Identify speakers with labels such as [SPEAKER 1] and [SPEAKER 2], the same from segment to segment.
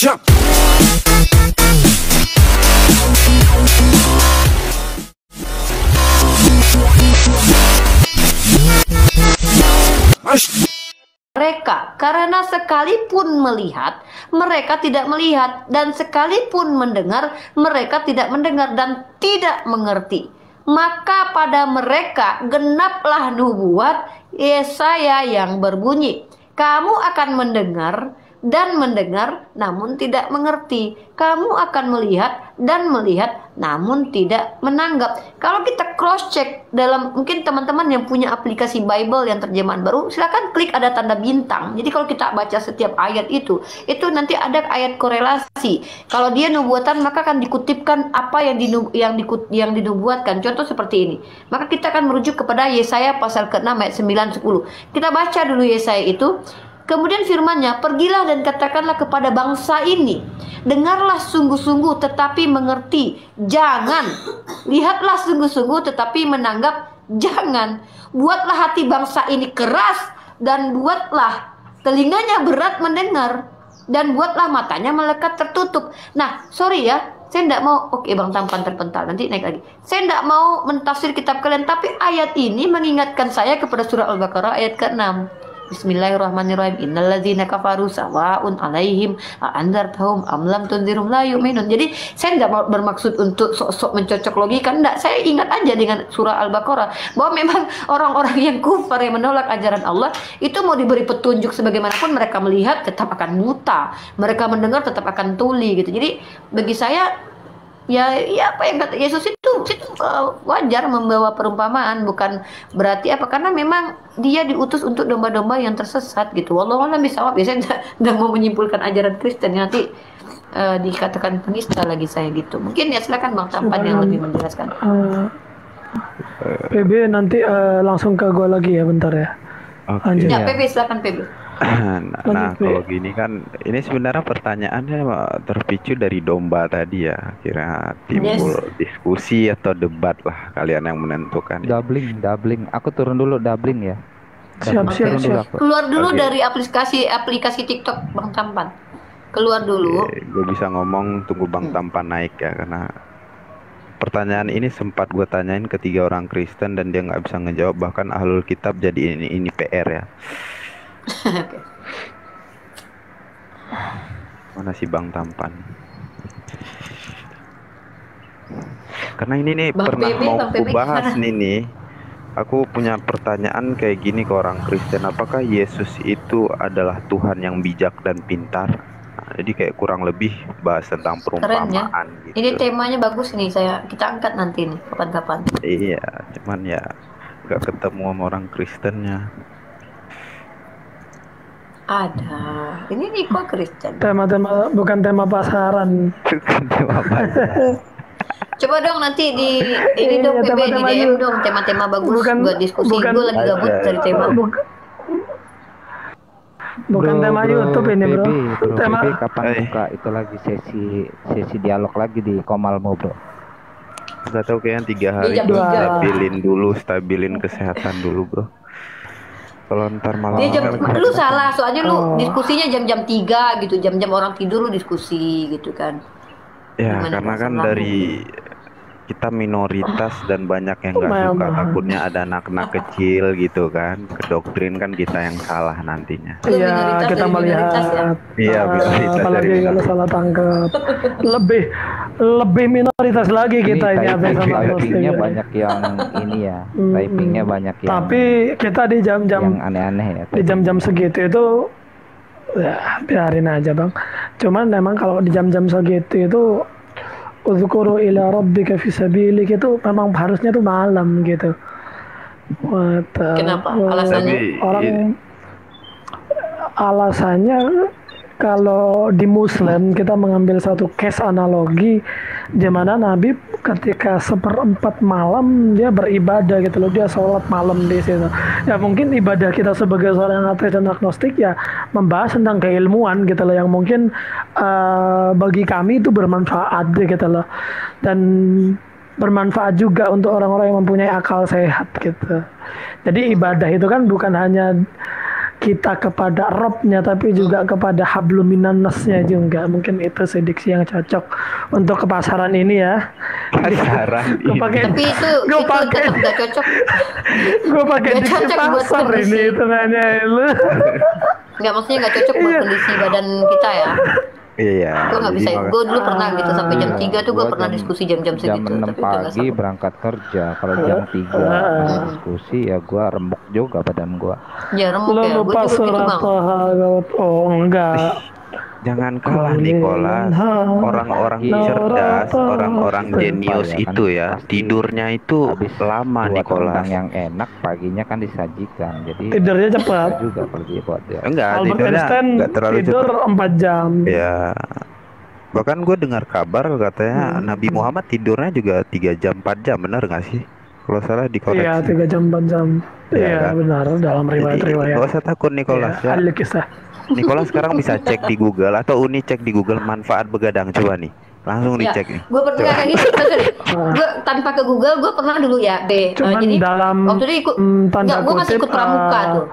[SPEAKER 1] Mereka, karena sekalipun melihat, mereka tidak melihat, dan sekalipun mendengar, mereka tidak mendengar dan tidak mengerti. Maka pada mereka genaplah nubuat Yesaya yang berbunyi, kamu akan mendengar dan mendengar namun tidak mengerti. Kamu akan melihat dan melihat namun tidak menanggap. Kalau kita cross check dalam, mungkin teman-teman yang punya aplikasi Bible yang terjemahan baru, silakan klik ada tanda bintang. Jadi kalau kita baca setiap ayat itu nanti ada ayat korelasi. Kalau dia nubuatan maka akan dikutipkan apa yang dinubuatkan. Contoh seperti ini. Maka kita akan merujuk kepada Yesaya pasal ke-6 ayat 9 10. Kita baca dulu Yesaya itu. Kemudian firman-Nya, pergilah dan katakanlah kepada bangsa ini, dengarlah sungguh-sungguh tetapi mengerti, jangan. Lihatlah sungguh-sungguh tetapi menanggap, jangan. Buatlah hati bangsa ini keras dan buatlah telinganya berat mendengar dan buatlah matanya melekat tertutup. Nah, sorry ya, saya tidak mau, oke Bang Tampan terpental, nanti naik lagi. Saya tidak mau mentafsir kitab kalian, tapi ayat ini mengingatkan saya kepada surah Al-Baqarah ayat ke-6. Bismillahirrahmanirrahim. Innalladzina kafaru sawa'un 'alaihim a'andzartahum am lam tunzirum la yu'minun. Jadi saya tidak bermaksud untuk sok-sok mencocok logika, enggak. Saya ingat aja dengan surah Al-Baqarah bahwa memang orang-orang yang kufar yang menolak ajaran Allah itu mau diberi petunjuk sebagaimanapun mereka melihat tetap akan buta, mereka mendengar tetap akan tuli gitu. Jadi bagi saya ya apa yang kata Yesus itu wajar membawa perumpamaan, bukan berarti apa, karena memang dia diutus untuk domba-domba yang tersesat gitu. Wallahu a'lam bishawab. Biasanya tidak mau menyimpulkan ajaran Kristen nanti dikatakan penista lagi saya gitu. Mungkin ya silakan Bang Tampan yang lebih menjelaskan.
[SPEAKER 2] PB nanti langsung ke gue lagi ya bentar ya.
[SPEAKER 3] Okay.
[SPEAKER 1] Ya PB silakan PB.
[SPEAKER 3] Nah kalau gini kan, ini sebenarnya pertanyaannya terpicu dari domba tadi ya. Kira timbul diskusi atau debat lah, kalian yang menentukan.
[SPEAKER 4] Doubling. Aku turun dulu doubling ya.
[SPEAKER 2] Siap.
[SPEAKER 1] Keluar dulu dari aplikasi TikTok Bang Tampan. Keluar dulu.
[SPEAKER 3] Gue bisa ngomong, tunggu Bang Tampan naik ya, karena pertanyaan ini sempat gue tanyain ke 3 orang Kristen dan dia nggak bisa ngejawab, bahkan ahlul kitab. Jadi ini PR ya. Mana si Bang Tampan? Karena ini nih
[SPEAKER 1] Bang
[SPEAKER 3] pernah
[SPEAKER 1] Bebe,
[SPEAKER 3] mau
[SPEAKER 1] Bang
[SPEAKER 3] aku
[SPEAKER 1] Bebe
[SPEAKER 3] bahas
[SPEAKER 1] gimana?
[SPEAKER 3] nih. Aku punya pertanyaan kayak gini ke orang Kristen. Apakah Yesus itu adalah Tuhan yang bijak dan pintar? Nah, jadi kayak kurang lebih bahas tentang perumpamaan
[SPEAKER 1] Keren ya.
[SPEAKER 3] gitu.
[SPEAKER 1] Ini temanya bagus nih, kita angkat nanti nih kapan-kapan.
[SPEAKER 3] Iya, cuman ya gak ketemu sama orang Kristennya.
[SPEAKER 1] Ada. Ini Niko Kristen.
[SPEAKER 2] Tema-tema bukan tema pasaran.
[SPEAKER 1] Coba dong nanti ini dong PB di DM dong tema-tema bagus buat diskusi. Gue lagi gabut dari tema.
[SPEAKER 2] Bukan tema YouTube ini bro.
[SPEAKER 4] Tema kapan buka itu lagi sesi dialog lagi di Komalmo bro?
[SPEAKER 3] Gak tau, kayaknya 3 hari stabilin kesehatan dulu bro. Kalau ntar malam
[SPEAKER 1] lu salah, soalnya lu diskusinya jam-jam 3 gitu, jam-jam orang tidur lu diskusi gitu kan.
[SPEAKER 3] Ya karena kan dari kita minoritas dan banyak yang nggak suka, takutnya ada anak-anak kecil gitu kan, ke doktrin kan kita yang salah nantinya.
[SPEAKER 2] Iya, kita melihat
[SPEAKER 3] iya
[SPEAKER 2] apalagi kalau salah tangkap lebih minoritas lagi kita ini
[SPEAKER 4] typingnya banyak yang ini ya, typingnya banyak yang,
[SPEAKER 2] tapi kita di jam-jam
[SPEAKER 4] yang aneh-aneh ya,
[SPEAKER 2] di jam-jam segitu itu ya biarin aja bang. Cuman memang kalau di jam-jam segitu itu uzkuru ila rabbika fi sabilik itu memang harusnya tuh malam gitu.
[SPEAKER 1] Kenapa? Alasannya?
[SPEAKER 2] Alasannya kalau di Muslim kita mengambil satu case analogi di mana Nabi ketika 1/4 malam dia beribadah gitu loh, dia sholat malam di situ. Ya mungkin ibadah kita sebagai seorang ateis dan agnostik ya membahas tentang keilmuan gitu loh, yang mungkin bagi kami itu bermanfaat gitu loh, dan bermanfaat juga untuk orang-orang yang mempunyai akal sehat gitu. Jadi ibadah itu kan bukan hanya kita kepada Robnya, tapi juga kepada habluminannasnya juga. Mungkin itu sih diksi yang cocok untuk kepasaran ini ya.
[SPEAKER 3] Pasaran
[SPEAKER 2] Gue
[SPEAKER 3] ini.
[SPEAKER 2] pakai,
[SPEAKER 1] Tapi itu
[SPEAKER 2] pakai,
[SPEAKER 1] tetap gak cocok.
[SPEAKER 2] gue pakai
[SPEAKER 1] Gak
[SPEAKER 2] diksi
[SPEAKER 1] cocok buat
[SPEAKER 2] pasar
[SPEAKER 1] kondisi.
[SPEAKER 2] ini hitungannya lu.
[SPEAKER 1] Nggak, maksudnya nggak cocok buat kondisi badan kita ya.
[SPEAKER 3] Iya.
[SPEAKER 1] Gue nggak
[SPEAKER 3] jadi
[SPEAKER 1] bisa.
[SPEAKER 3] maka-
[SPEAKER 1] Gue dulu pernah gitu sampai jam 3 tuh gue
[SPEAKER 4] Gua
[SPEAKER 1] pernah diskusi jam-jam
[SPEAKER 4] jam
[SPEAKER 1] segitu.
[SPEAKER 4] 6
[SPEAKER 1] Tapi udah nggak
[SPEAKER 4] pagi
[SPEAKER 1] sanggup.
[SPEAKER 4] berangkat kerja. Kalau jam 3 masih diskusi ya gua remuk juga badan gua.
[SPEAKER 1] Ya remuk
[SPEAKER 2] Lo
[SPEAKER 1] ya. Gue
[SPEAKER 2] lupa
[SPEAKER 1] juga gitu
[SPEAKER 2] surat
[SPEAKER 1] bang.
[SPEAKER 2] Taha. Oh enggak.
[SPEAKER 3] Jangan kalah Nicholas. Orang-orang cerdas, orang-orang jenius
[SPEAKER 4] Ya kan,
[SPEAKER 3] itu ya,
[SPEAKER 4] pasti
[SPEAKER 3] tidurnya itu
[SPEAKER 4] habis
[SPEAKER 3] lama
[SPEAKER 4] buat
[SPEAKER 3] Nicholas.
[SPEAKER 4] rendang yang enak paginya kan disajikan. Jadi
[SPEAKER 2] Tidurnya cepat.
[SPEAKER 4] juga kalau dia buat dia.
[SPEAKER 3] Enggak,
[SPEAKER 2] Albert
[SPEAKER 3] tidurnya
[SPEAKER 2] Einstein
[SPEAKER 3] enggak terlalu
[SPEAKER 2] tidur
[SPEAKER 3] cepat.
[SPEAKER 2] 4 jam.
[SPEAKER 3] Ya. Bahkan gue dengar kabar katanya Nabi Muhammad tidurnya juga 3 jam 4 jam, benar nggak sih? Kalau salah
[SPEAKER 2] Iya,
[SPEAKER 3] dikoreksi.
[SPEAKER 2] 3 jam 4 jam.
[SPEAKER 3] Iya,
[SPEAKER 2] Iya,
[SPEAKER 3] kan?
[SPEAKER 2] benar dalam
[SPEAKER 3] Jadi
[SPEAKER 2] riwayat-riwayat.
[SPEAKER 3] nggak usah takut Nicholas ya.
[SPEAKER 2] Al-Kisah.
[SPEAKER 3] Nicholas sekarang bisa cek di Google atau Uni cek di Google manfaat begadang, coba nih. Langsung
[SPEAKER 1] Ya,
[SPEAKER 3] dicek nih.
[SPEAKER 1] gue pernah kayak gitu. Gue tanpa ke Google, gue pernah dulu ya.
[SPEAKER 2] Cuman
[SPEAKER 1] Jadi
[SPEAKER 2] dalam
[SPEAKER 1] waktu itu ikut,
[SPEAKER 2] tanda
[SPEAKER 1] nggak, gue masih
[SPEAKER 2] kutip,
[SPEAKER 1] ikut pramuka tuh.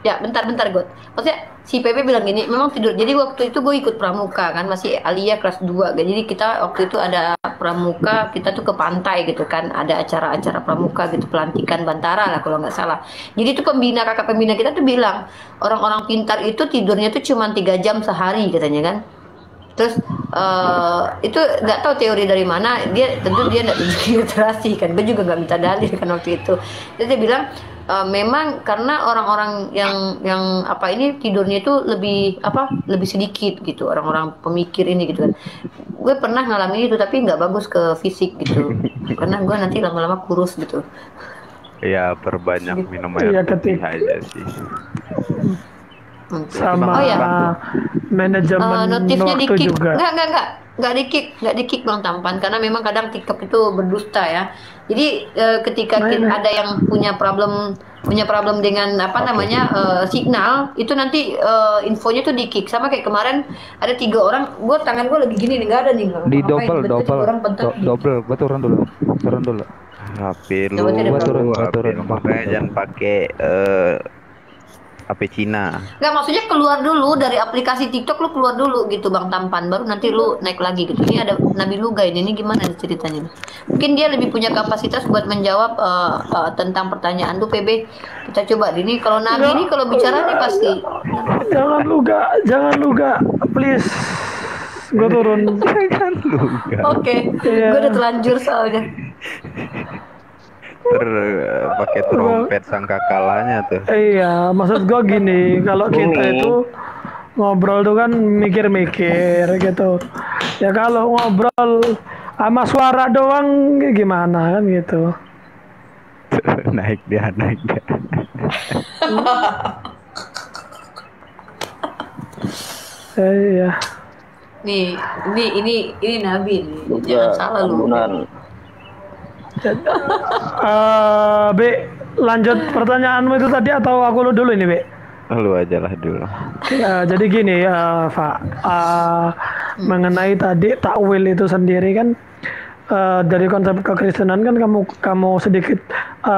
[SPEAKER 1] Ya, bentar gue. Maksudnya si PP bilang gini, memang tidur. Jadi waktu itu gue ikut pramuka kan, masih Alia kelas 2. Jadi kita waktu itu ada pramuka, kita tuh ke pantai gitu kan, ada acara-acara pramuka gitu, pelantikan Bantara lah kalau nggak salah. Jadi itu kakak pembina kita tuh bilang, orang-orang pintar itu tidurnya tuh cuma 3 jam sehari katanya kan. Terus itu nggak tahu teori dari mana, dia tentu dia nggak tunjuk literasi kan, gue juga nggak minta dalil kan waktu itu. Jadi dia bilang memang karena orang-orang yang apa ini tidurnya itu lebih sedikit gitu, orang-orang pemikir ini gitu kan. Gue pernah ngalamin itu tapi nggak bagus ke fisik gitu, karena gue nanti lama-lama kurus gitu.
[SPEAKER 3] Ya perbanyak minum air
[SPEAKER 2] Iya,
[SPEAKER 3] putih
[SPEAKER 2] ketik.
[SPEAKER 3] aja sih.
[SPEAKER 2] Sama
[SPEAKER 1] Oh ya.
[SPEAKER 2] manajemen
[SPEAKER 1] Notifnya
[SPEAKER 2] waktu
[SPEAKER 1] di-kick.
[SPEAKER 2] juga.
[SPEAKER 1] Nggak di-kick Bang Tampan, karena memang kadang TikTok itu berdusta ya. Jadi ketika ada yang punya problem dengan apa namanya signal, itu nanti infonya tuh di-kick. Sama kayak kemarin ada 3 orang, tangan gue lagi gini nih, nggak ada nih.
[SPEAKER 4] Di
[SPEAKER 1] Ngapain? Tiba-tiba
[SPEAKER 4] double
[SPEAKER 1] orang bentak gitu.
[SPEAKER 4] double gua turun dulu.
[SPEAKER 3] HP lu,
[SPEAKER 1] Coba tidak,
[SPEAKER 3] HP lu, makanya jangan pakai HP Cina.
[SPEAKER 1] Nggak, maksudnya keluar dulu dari aplikasi TikTok, lu keluar dulu gitu Bang Tampan, baru nanti lu naik lagi gitu. Ini ada Nabi Luga ini gimana nih ceritanya? Mungkin dia lebih punya kapasitas buat menjawab tentang pertanyaan tuh PB. Kita coba ini kalau Nabi ini kalau bicara nih pasti.
[SPEAKER 2] Jangan luga, please. Gue turun.
[SPEAKER 3] Jangan lupa.
[SPEAKER 1] Oke,
[SPEAKER 2] Iya.
[SPEAKER 1] gue udah telanjur soalnya.
[SPEAKER 3] Pakai trompet sangkakalanya tuh.
[SPEAKER 2] Iya, maksud gue gini, kalau kita itu ngobrol tuh kan mikir-mikir gitu. Ya kalau ngobrol sama suara doang gimana kan gitu.
[SPEAKER 3] naik dia.
[SPEAKER 2] Iya.
[SPEAKER 1] Nih, ini Nabi nih. Jangan salah lu.
[SPEAKER 2] B, lanjut pertanyaanmu itu tadi atau aku dulu ini, B?
[SPEAKER 3] Lu aja lah dulu.
[SPEAKER 2] Ya, jadi gini ya, Pak. Mengenai tadi takwil itu sendiri kan dari konsep kekristenan kan kamu sedikit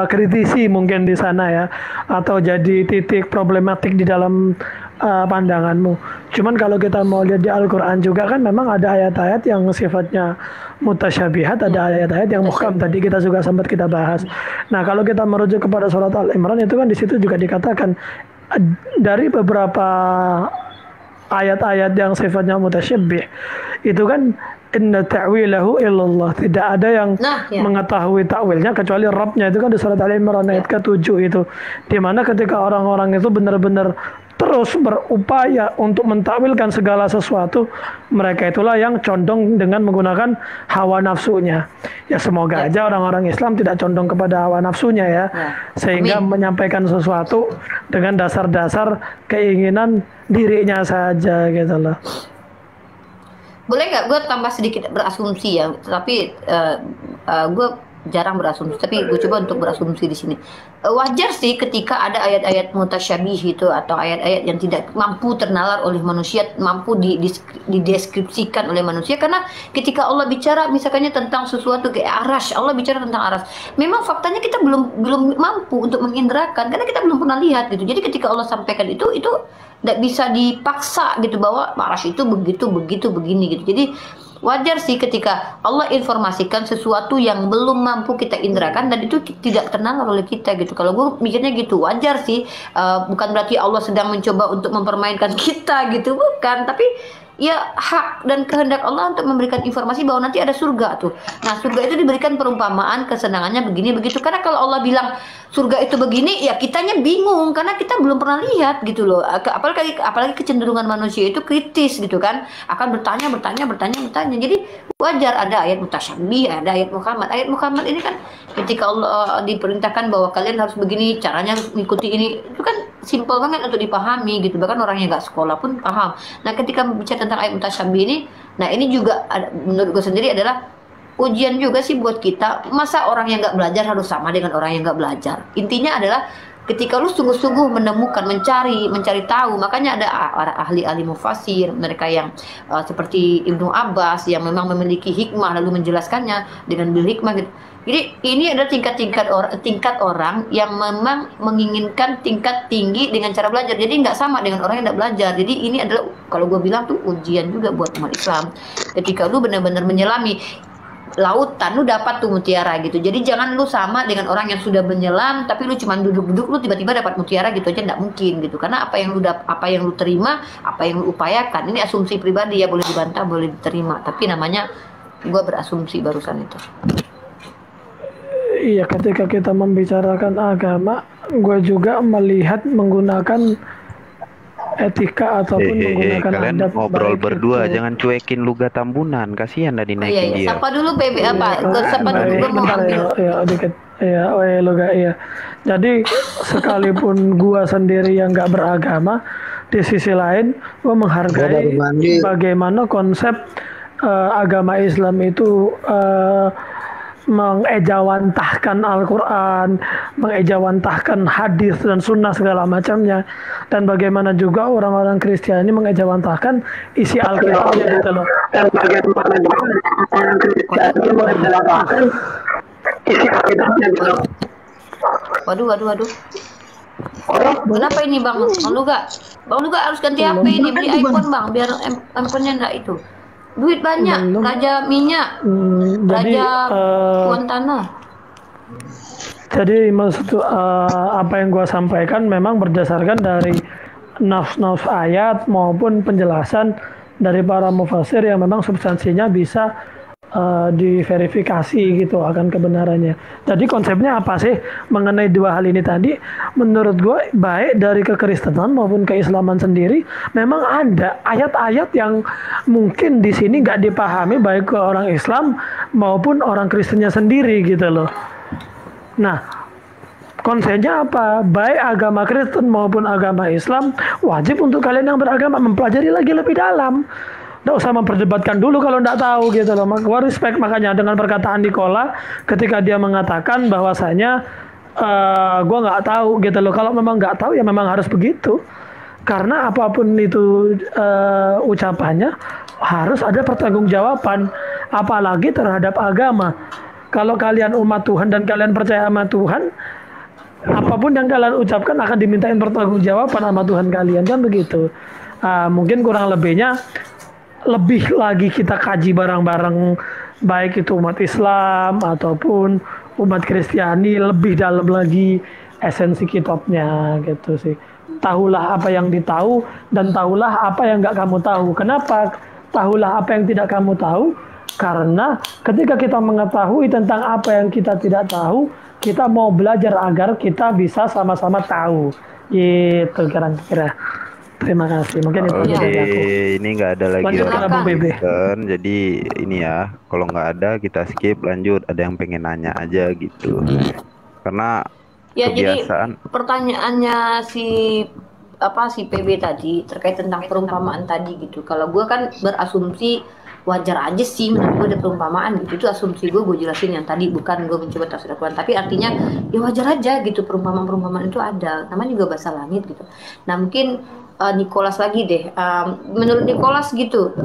[SPEAKER 2] kritisi mungkin di sana ya, atau jadi titik problematik di dalam pandanganmu. Cuman kalau kita mau lihat di Al-Quran juga kan memang ada ayat-ayat yang sifatnya mutasyabihat, ada ayat-ayat yang muhkam, tadi kita juga sempat kita bahas. Nah kalau kita merujuk kepada surat Al-Imran itu kan di situ juga dikatakan dari beberapa ayat-ayat yang sifatnya mutasyabih itu kan inna ta'wilahu illallah, tidak ada yang mengetahui takwilnya kecuali Rabbnya. Itu kan di surat Al-Imran ayat ke-7 itu, dimana ketika orang-orang itu benar-benar terus berupaya untuk mentakwilkan segala sesuatu, mereka itulah yang condong dengan menggunakan hawa nafsunya. Ya semoga aja orang-orang Islam tidak condong kepada hawa nafsunya ya, sehingga menyampaikan sesuatu dengan dasar-dasar keinginan dirinya saja gitu loh.
[SPEAKER 1] Boleh nggak gue tambah sedikit berasumsi ya, tapi gue jarang berasumsi, tapi gue coba untuk berasumsi di sini. Wajar sih ketika ada ayat-ayat mutasyabih itu atau ayat-ayat yang tidak mampu ternalar oleh manusia, mampu dideskripsikan oleh manusia, karena ketika Allah bicara misalkannya tentang sesuatu kayak aras, Allah bicara tentang aras. Memang faktanya kita belum mampu untuk mengindrakan karena kita belum pernah lihat gitu. Jadi ketika Allah sampaikan itu tidak bisa dipaksa gitu bahwa aras itu begitu begini gitu. Jadi wajar sih ketika Allah informasikan sesuatu yang belum mampu kita indrakan dan itu tidak ternalar oleh kita gitu. Kalau gue mikirnya gitu, wajar sih. Bukan berarti Allah sedang mencoba untuk mempermainkan kita gitu, bukan. Tapi ya hak dan kehendak Allah untuk memberikan informasi bahwa nanti ada surga tuh. Nah, surga itu diberikan perumpamaan kesenangannya begini begitu. Karena kalau Allah bilang surga itu begini, ya kitanya bingung karena kita belum pernah lihat gitu loh. Apalagi kecenderungan manusia itu kritis gitu kan, akan bertanya. Jadi wajar ada ayat mutasyabih, ada ayat Muhammad. Ayat Muhammad ini kan ketika Allah diperintahkan bahwa kalian harus begini, caranya harus mengikuti ini, itu kan simpel banget untuk dipahami gitu. Bahkan orang yang nggak sekolah pun paham. Nah, ketika bicara tentang ayat mutasyabih ini, nah ini juga menurut gue sendiri adalah ujian juga sih buat kita. Masa orang yang nggak belajar harus sama dengan orang yang nggak belajar? Intinya adalah ketika lu sungguh-sungguh menemukan, mencari tahu, makanya ada ahli-ahli mufasir, mereka yang seperti Ibnu Abbas yang memang memiliki hikmah lalu menjelaskannya dengan bil hikmah gitu. Jadi ini adalah tingkat orang yang memang menginginkan tingkat tinggi dengan cara belajar. Jadi nggak sama dengan orang yang tidak belajar. Jadi ini adalah kalau gue bilang tuh ujian juga buat umat Islam. Ketika lu benar-benar menyelami lautan, lu dapat tuh mutiara gitu. Jadi jangan lu sama dengan orang yang sudah menyelam tapi lu cuma duduk-duduk, lu tiba-tiba dapat mutiara gitu aja, nggak mungkin gitu. Karena apa yang lu terima, apa yang lu upayakan, ini asumsi pribadi ya, boleh dibantah, boleh diterima. Tapi namanya gua berasumsi barusan itu.
[SPEAKER 2] Iya, ketika kita membicarakan agama, gue juga melihat menggunakan etika ataupun menggunakan
[SPEAKER 3] kalian
[SPEAKER 2] adab
[SPEAKER 3] ngobrol
[SPEAKER 2] baik
[SPEAKER 3] berdua,
[SPEAKER 2] itu.
[SPEAKER 3] jangan cuekin Luga Tambunan, kasihan tadi naikin
[SPEAKER 1] Iya.
[SPEAKER 3] dia.
[SPEAKER 1] Sapa dulu PB apa? Sapa dulu, gue mau
[SPEAKER 2] Bentar
[SPEAKER 1] ambil.
[SPEAKER 2] ya dikit. Iya. Jadi sekalipun gua sendiri yang nggak beragama, di sisi lain gua menghargai bagaimana konsep agama Islam itu mengejawantahkan Al-Quran, mengejawantahkan hadis dan sunnah segala macamnya, dan bagaimana juga orang-orang Kristiani mengejawantahkan isi Alkitabnya gitu loh. Dan bagaimana juga orang Kristiani mengejawantahkan isi Alkitabnya gitu loh.
[SPEAKER 1] Waduh. Kenapa ini Bang Luga? Bang Luga harus ganti HP ini, beli iPhone Bang, biar handphonenya enggak itu. Duit banyak, raja minyak, raja tuan tanah.
[SPEAKER 2] Jadi maksud apa yang gua sampaikan memang berdasarkan dari nafs ayat maupun penjelasan dari para mufasir yang memang substansinya bisa diverifikasi gitu akan kebenarannya. Jadi konsepnya apa sih mengenai dua hal ini tadi? Menurut gue baik dari kekristenan maupun keislaman sendiri memang ada ayat-ayat yang mungkin di sini nggak dipahami baik ke orang Islam maupun orang Kristennya sendiri gitu loh. Nah, konsepnya apa? Baik agama Kristen maupun agama Islam wajib untuk kalian yang beragama mempelajari lagi lebih dalam. Nggak usah memperdebatkan dulu kalau nggak tahu gitu loh. Gua respect makanya dengan perkataan Nikola ketika dia mengatakan bahwasanya gua nggak tahu gitu loh. Kalau memang nggak tahu ya memang harus begitu. Karena apapun itu ucapannya harus ada pertanggungjawaban, apalagi terhadap agama. Kalau kalian umat Tuhan dan kalian percaya sama Tuhan, apapun yang kalian ucapkan akan dimintain pertanggungjawaban sama Tuhan kalian, kan begitu. Mungkin kurang lebihnya lebih lagi kita kaji bareng-bareng, baik itu umat Islam ataupun umat Kristiani, lebih dalam lagi esensi kitabnya gitu sih. Tahulah apa yang ditahu dan tahulah apa yang nggak kamu tahu. Kenapa tahulah apa yang tidak kamu tahu? Karena ketika kita mengetahui tentang apa yang kita tidak tahu, kita mau belajar agar kita bisa sama-sama tahu. Gitu kira-kira. Terima kasih. Mungkin itu
[SPEAKER 3] Oke,
[SPEAKER 2] dari aku.
[SPEAKER 3] ini nggak ada lagi
[SPEAKER 2] Lanjut
[SPEAKER 3] orang
[SPEAKER 2] Bang Bebe.
[SPEAKER 3] Kristen, jadi ini ya, kalau nggak ada kita skip, lanjut. Ada yang pengen nanya aja gitu. Karena
[SPEAKER 1] Ya, jadi
[SPEAKER 3] kebiasaan.
[SPEAKER 1] pertanyaannya si PB tadi terkait tentang perumpamaan tadi gitu. Kalau gue kan berasumsi wajar aja sih menurut gue ada perumpamaan gitu. Itu asumsi gue jelasin yang tadi, bukan gue mencoba tafsir Al-Quran, tapi artinya ya wajar aja gitu, perumpamaan itu ada, namanya juga bahasa langit gitu. Nah mungkin Nicholas lagi deh, menurut Nicholas gitu,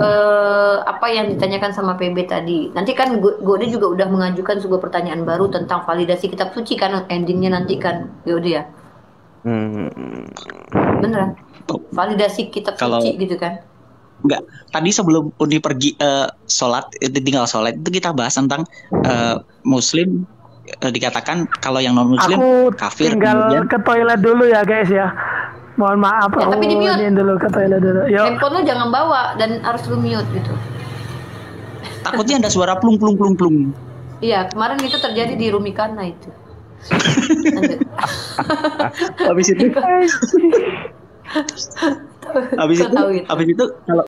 [SPEAKER 1] apa yang ditanyakan sama PB tadi, nanti kan gue juga udah mengajukan sebuah pertanyaan baru tentang validasi kitab suci kan, endingnya nanti kan Yaudah ya. Beneran validasi kitab suci gitu kan.
[SPEAKER 5] Enggak, tadi sebelum Uni pergi sholat, tinggal sholat itu kita bahas tentang Muslim, dikatakan kalau yang non Muslim
[SPEAKER 2] Aku
[SPEAKER 5] kafir.
[SPEAKER 2] tinggal
[SPEAKER 5] kemudian
[SPEAKER 2] ke toilet dulu ya guys ya. Mohon maaf,
[SPEAKER 1] Ya, tapi di mute.
[SPEAKER 2] dulu ke toilet dulu. Yuk.
[SPEAKER 1] Handphone lu jangan bawa dan harus lu mute gitu.
[SPEAKER 5] takutnya ada suara plung plung plung plung.
[SPEAKER 1] Iya, kemarin itu terjadi di Rumikana itu. Lanjut.
[SPEAKER 5] Habis itu
[SPEAKER 1] Kau tahu itu.
[SPEAKER 5] kalau